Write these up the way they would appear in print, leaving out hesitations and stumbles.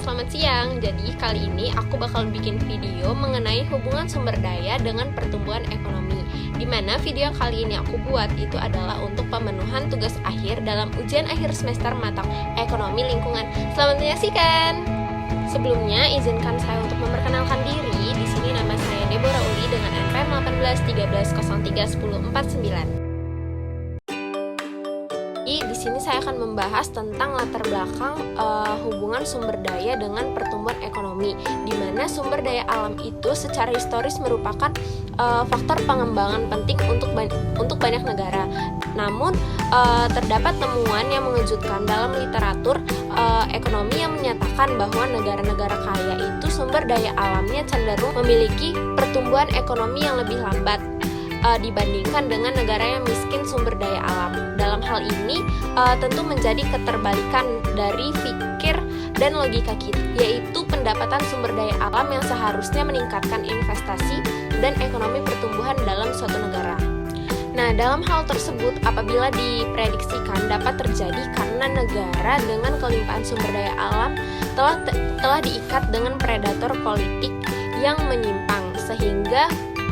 selamat siang. Jadi kali ini aku bakal bikin video mengenai hubungan sumber daya dengan pertumbuhan ekonomi. Dimana video yang kali ini aku buat itu adalah untuk pemenuhan tugas akhir dalam ujian akhir semester mata ekonomi lingkungan. Selamat menyaksikan. Sebelumnya izinkan saya untuk memperkenalkan diri. Di sini nama saya Deborah Uli dengan NPM 1813031049. Di sini saya akan membahas tentang latar belakang hubungan sumber daya dengan pertumbuhan ekonomi, di mana sumber daya alam itu secara historis merupakan faktor pengembangan penting untuk banyak negara. Namun terdapat temuan yang mengejutkan dalam literatur ekonomi yang menyatakan bahwa negara-negara kaya itu sumber daya alamnya cenderung memiliki pertumbuhan ekonomi yang lebih lambat dibandingkan dengan negara yang miskin sumber daya alam. Dalam hal ini tentu menjadi keterbalikan dari pikir dan logika kita, yaitu pendapatan sumber daya alam yang seharusnya meningkatkan investasi dan ekonomi pertumbuhan dalam suatu negara. Nah, dalam hal tersebut apabila diprediksikan dapat terjadi karena negara dengan kelimpahan sumber daya alam telah diikat dengan predator politik yang menyimpang sehingga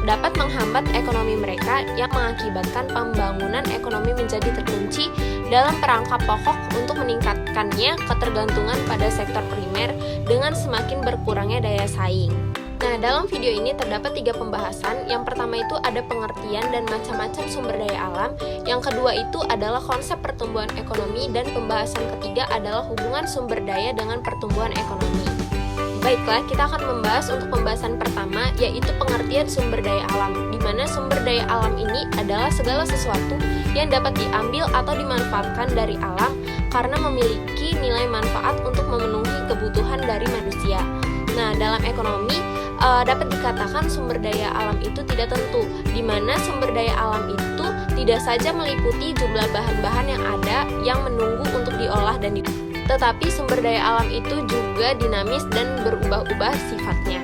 dapat menghambat ekonomi mereka yang mengakibatkan pembangunan ekonomi menjadi terkunci dalam perangkap pokok untuk meningkatkannya ketergantungan pada sektor primer dengan semakin berkurangnya daya saing. Nah, dalam video ini terdapat 3 pembahasan. Yang pertama itu ada pengertian dan macam-macam sumber daya alam. Yang kedua itu adalah konsep pertumbuhan ekonomi, dan pembahasan ketiga adalah hubungan sumber daya dengan pertumbuhan ekonomi. Baiklah, kita akan membahas untuk pembahasan pertama, yaitu pengertian sumber daya alam, di mana sumber daya alam ini adalah segala sesuatu yang dapat diambil atau dimanfaatkan dari alam karena memiliki nilai manfaat untuk memenuhi kebutuhan dari manusia. Nah, dalam ekonomi dapat dikatakan sumber daya alam itu tidak tentu, di mana sumber daya alam itu tidak saja meliputi jumlah bahan-bahan yang ada yang menunggu untuk diolah dan tetapi sumber daya alam itu juga dinamis dan berubah-ubah sifatnya.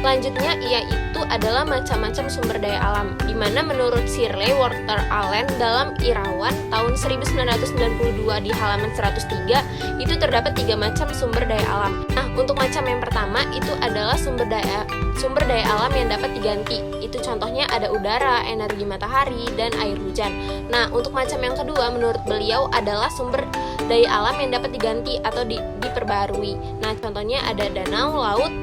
Selanjutnya yaitu adalah macam-macam sumber daya alam, di mana menurut Shirley Walter Allen dalam Irawan tahun 1992 di halaman 103 itu terdapat 3 macam sumber daya alam. Nah, untuk macam yang pertama itu adalah sumber daya alam yang dapat diganti. Itu contohnya ada udara, energi matahari, dan air hujan. Nah, untuk macam yang kedua menurut beliau adalah sumber daya alam yang dapat diganti atau diperbarui. Nah, contohnya ada danau, laut,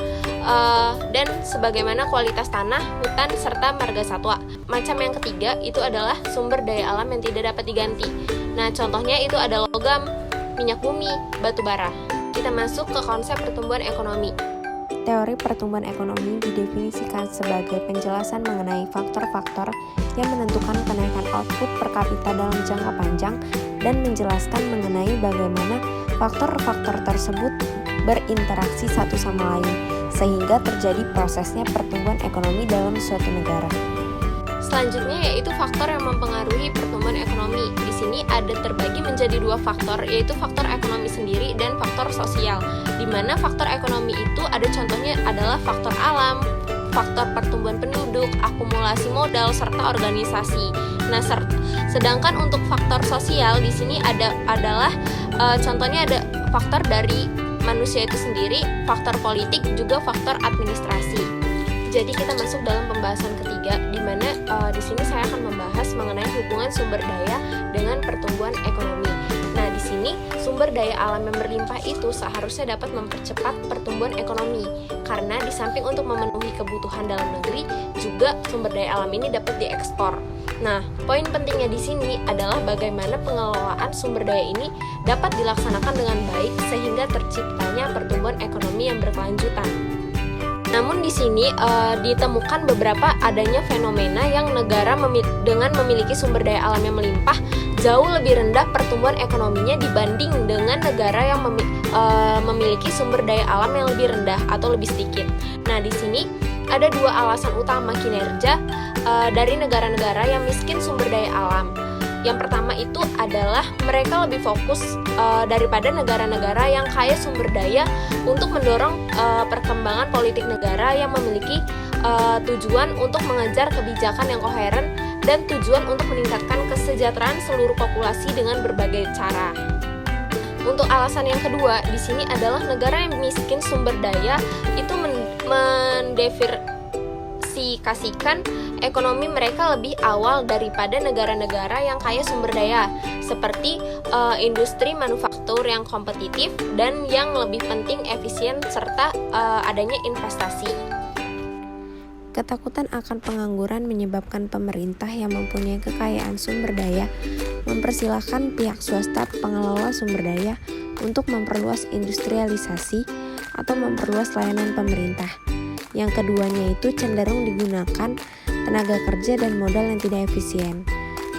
dan sebagaimana kualitas tanah, hutan, serta marga satwa. Macam yang ketiga itu adalah sumber daya alam yang tidak dapat diganti. Nah, contohnya itu ada logam, minyak bumi, batu bara. Kita masuk ke konsep pertumbuhan ekonomi. Teori pertumbuhan ekonomi didefinisikan sebagai penjelasan mengenai faktor-faktor yang menentukan kenaikan output per kapita dalam jangka panjang dan menjelaskan mengenai bagaimana faktor-faktor tersebut berinteraksi satu sama lain sehingga terjadi prosesnya pertumbuhan ekonomi dalam suatu negara. Selanjutnya yaitu faktor yang mempengaruhi pertumbuhan ekonomi. Di sini ada terbagi menjadi 2 faktor, yaitu faktor ekonomi sendiri dan faktor sosial. Di mana faktor ekonomi itu ada contohnya adalah faktor alam, faktor pertumbuhan penduduk, akumulasi modal, serta organisasi. Nah, sedangkan untuk faktor sosial di sini adalah contohnya ada faktor dari manusia itu sendiri, faktor politik, juga faktor administrasi. Jadi kita masuk dalam pembahasan ketiga, di mana di sini saya akan membahas mengenai hubungan sumber daya dengan pertumbuhan ekonomi. Nah, di sini sumber daya alam yang berlimpah itu seharusnya dapat mempercepat pertumbuhan ekonomi, karena di samping untuk memenuhi kebutuhan dalam negeri, juga sumber daya alam ini dapat diekspor. Nah, poin pentingnya di sini adalah bagaimana pengelolaan sumber daya ini dapat dilaksanakan dengan baik sehingga terciptanya pertumbuhan ekonomi yang berkelanjutan. Namun di sini ditemukan beberapa adanya fenomena yang negara dengan memiliki sumber daya alam yang melimpah jauh lebih rendah pertumbuhan ekonominya dibanding dengan negara yang memiliki sumber daya alam yang lebih rendah atau lebih sedikit. Nah, di sini ada 2 alasan utama kinerja dari negara-negara yang miskin sumber daya alam. Yang pertama itu adalah mereka lebih fokus daripada negara-negara yang kaya sumber daya untuk mendorong perkembangan politik negara yang memiliki tujuan untuk mengejar kebijakan yang koheren dan tujuan untuk meningkatkan kesejahteraan seluruh populasi dengan berbagai cara. Untuk alasan yang kedua di sini adalah negara yang miskin sumber daya itu mendiversifikasikan ekonomi mereka lebih awal daripada negara-negara yang kaya sumber daya, seperti industri manufaktur yang kompetitif dan yang lebih penting efisien serta adanya investasi. Ketakutan akan pengangguran menyebabkan pemerintah yang mempunyai kekayaan sumber daya mempersilahkan pihak swasta pengelola sumber daya untuk memperluas industrialisasi atau memperluas layanan pemerintah. Yang keduanya itu cenderung digunakan tenaga kerja dan modal yang tidak efisien.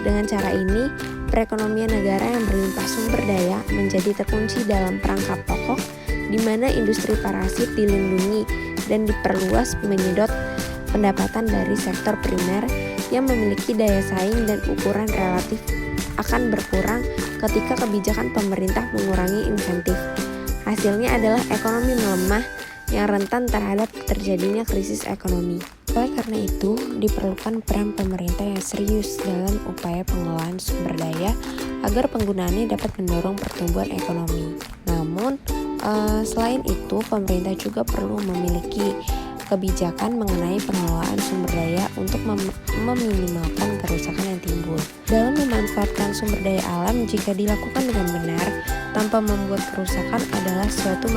Dengan cara ini, perekonomian negara yang berlimpah sumber daya menjadi terkunci dalam perangkap pokok di mana industri parasit dilindungi dan diperluas menyedot pendapatan dari sektor primer yang memiliki daya saing dan ukuran relatif akan berkurang ketika kebijakan pemerintah mengurangi insentif. Hasilnya adalah ekonomi melemah yang rentan terhadap terjadinya krisis ekonomi. Oleh karena itu, diperlukan peran pemerintah yang serius dalam upaya pengelolaan sumber daya agar penggunaannya dapat mendorong pertumbuhan ekonomi. Namun, selain itu, pemerintah juga perlu memiliki kebijakan mengenai pengelolaan sumber daya untuk meminimalkan kerusakan yang timbul. Dalam memanfaatkan sumber daya alam, jika dilakukan dengan benar tanpa membuat kerusakan adalah suatu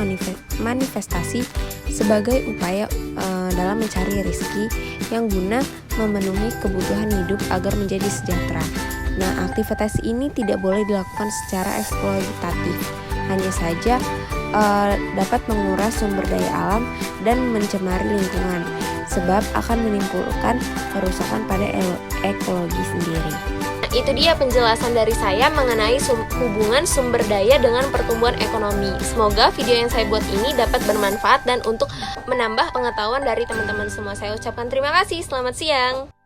manifestasi sebagai upaya dalam mencari rezeki yang guna memenuhi kebutuhan hidup agar menjadi sejahtera. Nah, aktivitas ini tidak boleh dilakukan secara eksploitatif, hanya saja dapat menguras sumber daya alam dan mencemari lingkungan, sebab akan menimbulkan kerusakan pada ekologi sendiri. Nah, itu dia penjelasan dari saya mengenai hubungan sumber daya dengan pertumbuhan ekonomi. Semoga video yang saya buat ini dapat bermanfaat dan untuk menambah pengetahuan dari teman-teman semua. Saya ucapkan terima kasih, selamat siang.